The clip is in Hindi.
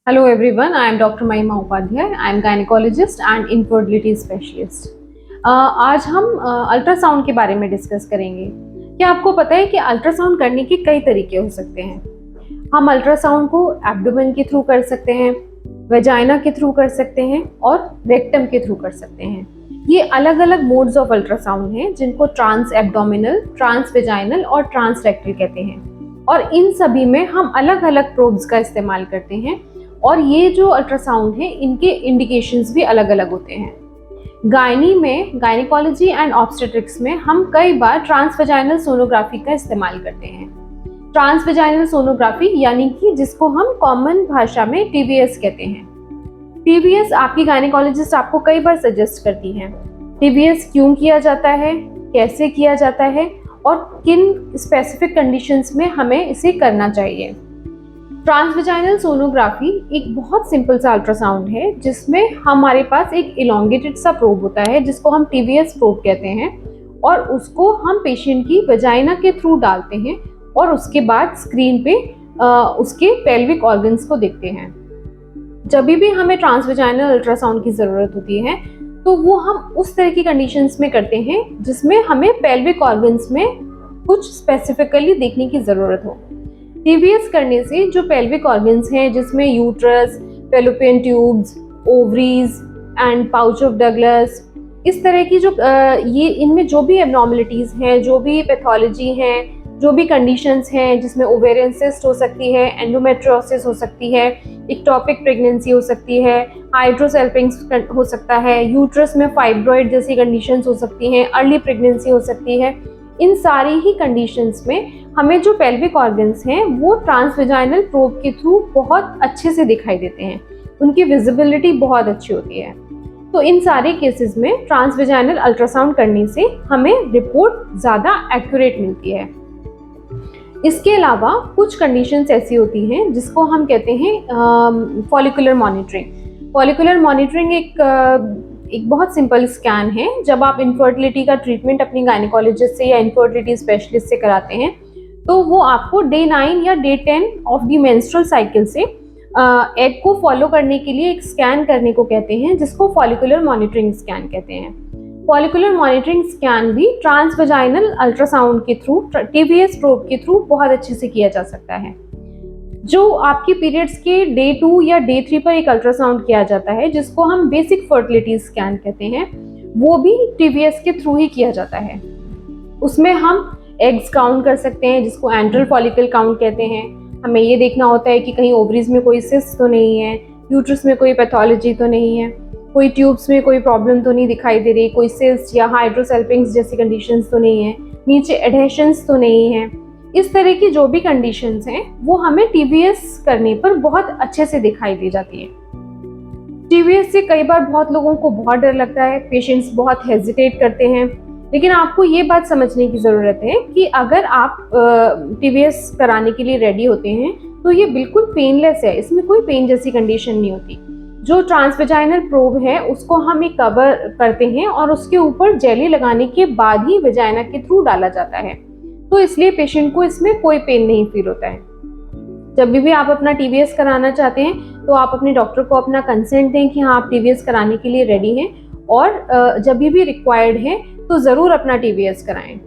Hello everyone, I am Dr. Mahima Upadhyay. I am gynecologist and infertility specialist. आज हम अल्ट्रासाउंड के बारे में डिस्कस करेंगे। क्या आपको पता है कि अल्ट्रासाउंड करने के कई तरीके हो सकते हैं। हम अल्ट्रासाउंड को एब्डोमेन के थ्रू कर सकते हैं, वेजाइना के थ्रू कर सकते हैं और रेक्टम के थ्रू कर सकते हैं। ये अलग अलग मोड्स ऑफ अल्ट्रासाउंड हैं जिनको ट्रांस एब्डोमिनल, ट्रांस वेजाइनल और ट्रांस रेक्टल कहते हैं। और इन सभी में हम अलग अलग प्रोब्स का इस्तेमाल करते हैं और ये जो अल्ट्रासाउंड है इनके इंडिकेशंस भी अलग अलग होते हैं। गायनिकोलॉजी एंड ऑब्स्टेट्रिक्स में हम कई बार ट्रांसवेजाइनल सोनोग्राफी का इस्तेमाल करते हैं। ट्रांसवेजाइनल सोनोग्राफी यानी कि जिसको हम कॉमन भाषा में टीवीएस कहते हैं। टीवीएस आपकी गायनिकोलॉजिस्ट आपको कई बार सजेस्ट करती हैं। टीवीएस क्यों किया जाता है, कैसे किया जाता है और किन स्पेसिफिक कंडीशंस में हमें इसे करना चाहिए। ट्रांसवेजाइनल सोनोग्राफी एक बहुत सिंपल सा अल्ट्रासाउंड है जिसमें हमारे पास एक इलोंगेटेड सा प्रोब होता है जिसको हम टीवीएस प्रोब कहते हैं और उसको हम पेशेंट की वेजाइना के थ्रू डालते हैं और उसके बाद स्क्रीन पे उसके पेल्विक ऑर्गन्स को देखते हैं। जब भी हमें ट्रांसवेजाइनल अल्ट्रासाउंड की ज़रूरत होती है तो वो हम उस तरह की कंडीशंस में करते हैं जिसमें हमें पेल्विक ऑर्गन्स में कुछ स्पेसिफिकली देखने की ज़रूरत हो। टीवीएस करने से जो पेल्विक ऑर्गन्स हैं जिसमें uterus, fallopian tubes, ovaries and pouch of Douglas, इस तरह की जो ये इनमें जो भी एबनॉर्मलिटीज़ हैं, जो भी पैथोलॉजी हैं, जो भी कंडीशंस हैं जिसमें ओवेरियन सिस्ट हो सकती है, एंडोमेट्रियोसिस हो सकती है, इक्टोपिक प्रेगनेंसी हो सकती है, हाइड्रोसेल्पिंग्स हो सकता है, यूट्रस में फाइब्रॉइड जैसी कंडीशंस हो सकती हैं, अर्ली प्रेगनेंसी हो सकती है। इन सारी ही कंडीशंस में हमें जो पेल्विक ऑर्गन्स हैं वो ट्रांसवेजाइनल प्रोब के थ्रू बहुत अच्छे से दिखाई देते हैं, उनकी विजिबिलिटी बहुत अच्छी होती है। तो इन सारे केसेस में ट्रांसवेजाइनल अल्ट्रासाउंड करने से हमें रिपोर्ट ज़्यादा एक्यूरेट मिलती है। इसके अलावा कुछ कंडीशंस ऐसी होती हैं जिसको हम कहते हैं फॉलिकुलर मॉनिटरिंग। फॉलिकुलर मॉनिटरिंग एक बहुत सिंपल स्कैन है। जब आप इनफर्टिलिटी का ट्रीटमेंट अपनी गायनिकोलॉजिस्ट से या इनफर्टिलिटी स्पेशलिस्ट से कराते हैं तो वो आपको डे 9 या day 10 of the menstrual cycle से एग को फॉलो करने के लिए एक स्कैन करने को कहते हैं जिसको फॉलिकुलर मॉनिटरिंग स्कैन कहते हैं। फॉलिकुलर मॉनिटरिंग स्कैन भी ट्रांसवेजाइनल अल्ट्रासाउंड के थ्रू, टीवीएस प्रोब के थ्रू बहुत अच्छे से किया जा सकता है। जो आपकी पीरियड्स के डे 2 या डे 3 पर एक अल्ट्रासाउंड किया जाता है जिसको हम बेसिक फर्टिलिटी स्कैन कहते हैं, वो भी टीवीएस के थ्रू ही किया जाता है। उसमें हम एग्स काउंट कर सकते हैं जिसको एंट्रल फॉलिकल काउंट कहते हैं। हमें ये देखना होता है कि कहीं ओवरीज में कोई सिस्ट तो नहीं है, यूट्रस में कोई पैथोलॉजी तो नहीं है, कोई ट्यूब्स में कोई प्रॉब्लम तो नहीं दिखाई दे रही, कोई सिस्ट या हाइड्रोसेल्पिंग्स जैसी कंडीशंस तो नहीं है, नीचे एडहेशंस तो नहीं है। इस तरह की जो भी कंडीशंस हैं वो हमें टीवीएस करने पर बहुत अच्छे से दिखाई दे जाती है। टीवीएस से कई बार बहुत लोगों को बहुत डर लगता है, पेशेंट्स बहुत हेजिटेट करते हैं, लेकिन आपको ये बात समझने की ज़रूरत है कि अगर आप टीवीएस कराने के लिए रेडी होते हैं तो ये बिल्कुल पेनलेस है, इसमें कोई पेन जैसी कंडीशन नहीं होती। जो ट्रांसवेजाइनल प्रोब है उसको हम एक कवर करते हैं और उसके ऊपर जेली लगाने के बाद ही वेजाइना के थ्रू डाला जाता है, तो इसलिए पेशेंट को इसमें कोई पेन नहीं फील होता है। जब भी आप अपना टीवीएस कराना चाहते हैं तो आप अपने डॉक्टर को अपना कंसेंट दें कि हाँ आप टीवीएस कराने के लिए रेडी हैं और जब भी रिक्वायर्ड है तो ज़रूर अपना टीवीएस कराएं।